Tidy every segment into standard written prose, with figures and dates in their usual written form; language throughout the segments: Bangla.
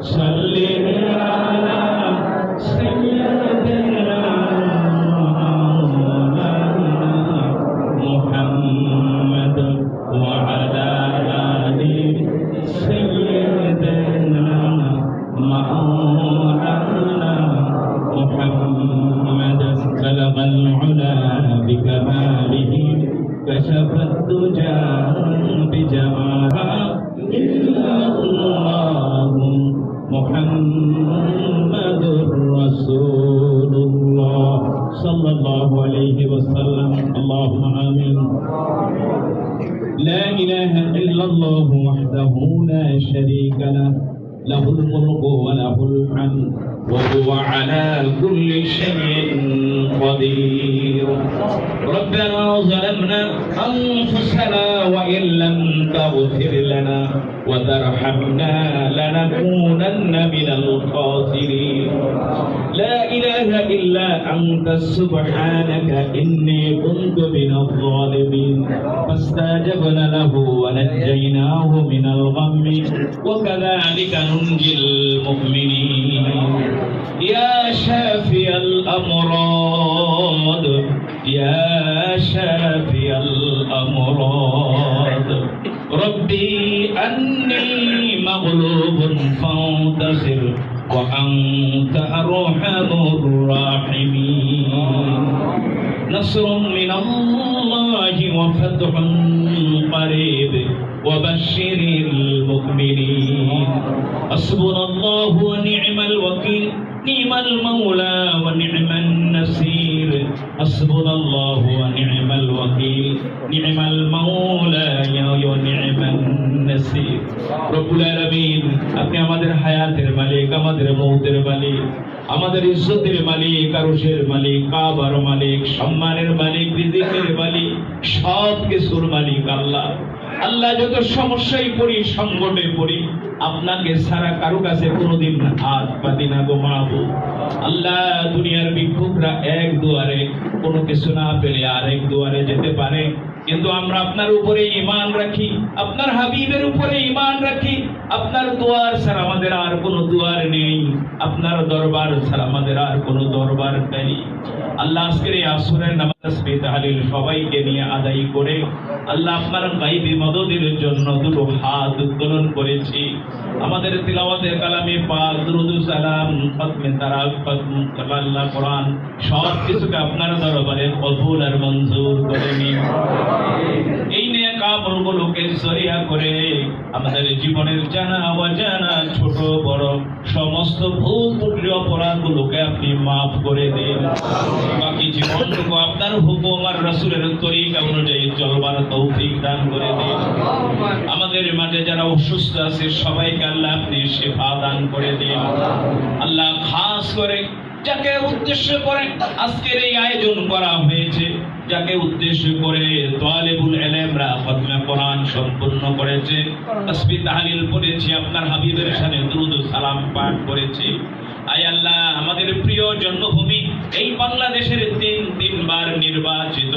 صلي على سيدنا محمد وعلى آل سيدنا مولانا محمد بلغ العلا بكماله كشف الدجى بجمالها إلا الله محمد رسول الله صلى الله عليه وسلم اللهم آمين لا إله إلا الله وحده لا شريك له له الملك وله الحمد وهو على كل شيء قدير ربنا ظلمنا أنفسنا وإن لم تغفر لنا وترحمنا لنكونن من الخاسرين لا إله إلا أنت سبحانك إني كنت من الظالمين فاستجبنا له ونجيناه من الغم وكذلك ننجي المؤمنين يا شافي الأمراض يا شافي الأمراض ربي أني مغلوب فانتصر وأنت أرحم الراحمين نصر من الله وفتح قريب وبشر المؤمنين حسبنا الله ونعم الوكيل نعم المولى ونعم النصير حسبنا الله ونعم الوكيل نعم المولى ونعم النصير رب العالمين আপনি আমাদের হায়াতের মালিক আমাদের মউতের মালিক আমাদের ইজ্জতের মালিক আরশের মালিক কাবার মালিক সম্মানের মালিক রিজিকের মালিক সব কিছুর মালিক আল্লাহ আল্লাহ যত সমস্যায় পড়ি সংকটে পড়ি আপনাকে ছাড়া কারো কাছে কোনোদিন হাত পাতি না গো মাবুদ আল্লাহ দুনিয়ার ভিক্ষুকরা এক দুয়ারে কোনো কিছু না পেলে আরেক দুয়ারে যেতে পারে কিন্তু আমরা আপনার উপরে ঈমান রাখি আপনার হাবিবের উপরে ঈমান রাখি আপনার দুয়ার ছাড়া আমাদের আর কোনো দুয়ার নেই আপনার দরবার ছাড়া আমাদের আর কোনো দরবার নেই আল্লাহ আজকের এই আসরের নামাজ তাসবিহ তাহলিল সবাইকে নিয়ে আদায় করে আল্লাহ আপনার গায়বী মদদের জন্য দুটো হাত উত্তোলন করেছি আমাদের তিলাওয়াতের কালামে পাক দুরূদ সালাম খতমে তারাক খতম আল্লাহ কোরআন সব কিছুকে আপনার দরবারে কবুল আর মঞ্জুর করে নিন এই নেক আমলগুলোকে সরিয়া করে আমাদের জীবনের জানা অজানা ছোট বড় সমস্ত ভুল ত্রুটি অপরাধগুলোকে আপনি মাফ করে দিন বাকি জীবনটুকু আপনার হুকুম আর রাসূলের তরিকা অনুযায়ী চলবার তৌফিক দান করে দিন আমাদের মাঝে যারা অসুস্থ আছে সবাইকে আল্লাহ আপনি শিফা দান করে দিন আল্লাহ খাস করে যাকে উদ্দেশ্য করে আজকের এই আয়োজন করা হয়েছে যাকে উদ্দেশ্য করে তালেবুল ইলমরা খতমে কোরআন সম্পূর্ণ করেছে তাসবিহ তাহলিল পড়েছি আপনার হাবিবের শানে দুরূদ ও সালাম পাঠ করেছি আয় আল্লাহ আমাদের প্রিয় জন্মভূমি এই বাংলাদেশের তিনবার নির্বাচিত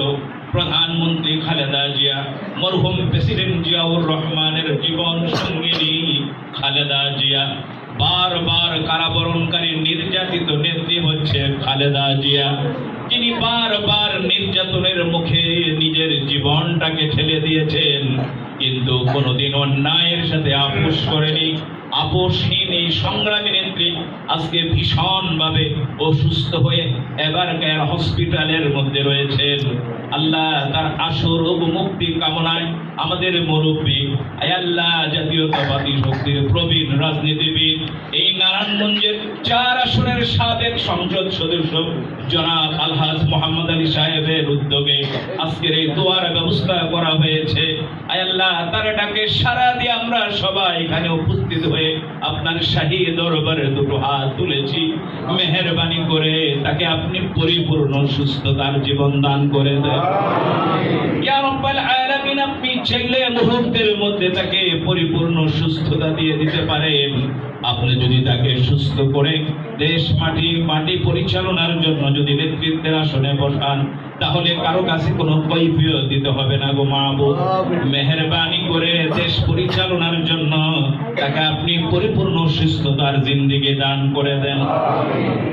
প্রধানমন্ত্রী খালেদা জিয়া মরহুম প্রেসিডেন্ট জিয়াউর রহমানের জীবন সঙ্গিনী খালেদা জিয়া বারবার কারাবরণকারী নির্যাতিত নেত্রী হচ্ছে খালেদা জিয়া তিনি বারবার নির্যাতনের মুখে নিজের জীবনটাকে ঠেলে দিয়েছেন কিন্তু কোনোদিন অন্যায়ের সাথে আপোষ করেনি আপোষহীন এই সংগ্রামী নেত্রী আজকে ভীষণভাবে অসুস্থ হয়ে এবারকার হসপিটালের মধ্যে রয়েছেন আল্লাহ তার আশু রোগ মুক্তি কামনায় আমাদের মুরব্বী আয় আল্লাহ জাতীয়তাবাদী শক্তির প্রবীণ রাজনীতিবিদ এই নারায়ণগঞ্জের 4 আসনের সাবেক সংসদ সদস্য জনাব আলহাজ মোহাম্মদ আলী সাহেবের উদ্যোগে আজকের এই দোয়ার ব্যবস্থা করা হয়েছে আয় আল্লাহ তার ডাকে সাড়া দিয়ে আমরা সবাই এখানে উপস্থিত হয়ে আপনার শাহী দরবারে দুটো হাত তুলেছি মেহেরবানি করে তাকে আপনি পরিপূর্ণ সুস্থতার জীবন দান করে দেন ইয়া রাব্বাল আলামিন আপনি চাইলে মুহূর্তের মধ্যে তাকে পরিপূর্ণ সুস্থতা দিয়ে দিতে পারেন আপনি যদি তাকে সুস্থ করে দেশ মাটি পরিচালনার জন্য যদি নেতৃত্বের আসনে বসান, তাহলে কারো কাছে কোনো কৈফিয়ত দিতে হবে না গো মাহবুব। মেহেরবানি করে দেশ পরিচালনার জন্য তাকে আপনি পরিপূর্ণ সুস্থতার জিন্দেগি দান করে দেন।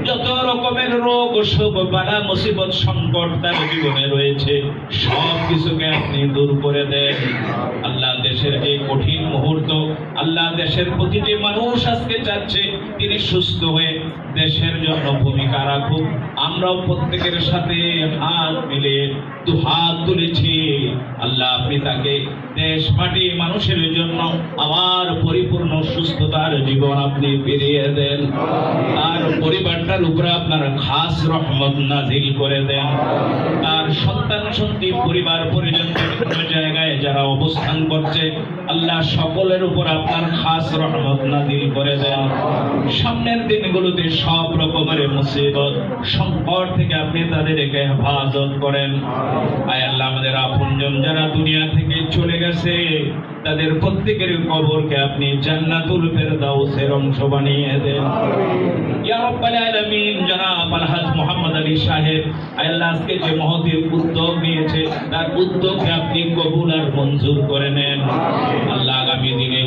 যত রকমের রোগ শোক বালা মুসিবত সংকট তার জীবনে রয়েছে, সব কিছুকে আপনি দূর করে দেন। আল্লাহ দেশের এই কঠিন মুহূর্ত, আল্লাহ দেশের প্রতিটি মানুষ আজকে চাচ্ছে তিনি সুস্থ হয়ে দেশের জন্য ভূমিকা রাখুক। আমরাও প্রত্যেকের সাথে হাত মিলে দু হাত তুলেছি। আল্লাহ আপনি তাকে দেশ মাটি মানুষের জন্য আবার পরিপূর্ণ সুস্থতার জীবন আপনি ফিরিয়ে দেন। আর পরিবারটার উপরে আপনার খাস রহমত নাজিল করে দেন। তার সন্তান সন্ততি পরিবার পরিজন বিভিন্ন জায়গায় যারা অবস্থান করছে, আল্লাহ সকলের উপর আপনার খাস রহমত নাজিল করে দেন। সামনের দিনগুলোতে সব রকমের মুসিবত সংকট থেকে আপনি তাদেরকে হেফাজত করেন। আয় আল্লাহ, আমাদের আপনজন যারা দুনিয়া থেকে চলে গেছে, তাদের প্রত্যেকের কবরকে আপনি জান্নাতুল ফেরদাউসের অংশ বানিয়ে দেন। ইয়া রাব্বাল আলামিন, জনাব আলহাজ মোহাম্মদ আলী সাহেব আল্লাহ আজকে যে মহতী উদ্যোগ নিয়েছে, তার উদ্যোগকে আপনি কবুল আর মঞ্জুর করে নেন। আল্লাহ আগামী দিনে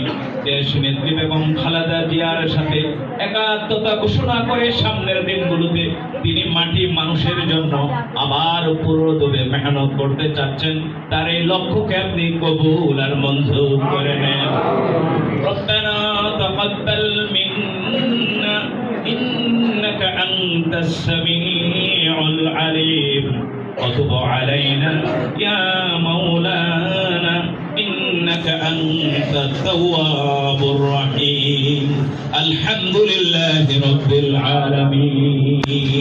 দেশ নেত্রী বেগম খালেদা জিয়ার সাথে একাত্মতা ঘোষণা করে সামনের দিনগুলোতে তিনি মাটি মানুষের জন্য আবার পুরোদমে মেহনত করতে চাচ্ছেন, তার এই লক্ষ্যকে আপনি কবুল আর মঞ্জুর করে নেন। রব্বানা তাকাব্বাল মিন্না ইন্নাকা আনতাস সামিউল আলিম ওয়া তুব আলাইনা ইয়া মাওলানা ইন্নাকা আনতাত তাওয়াবুর রহিম। আলহামদুলিল্লাহি রাব্বিল আলামিন।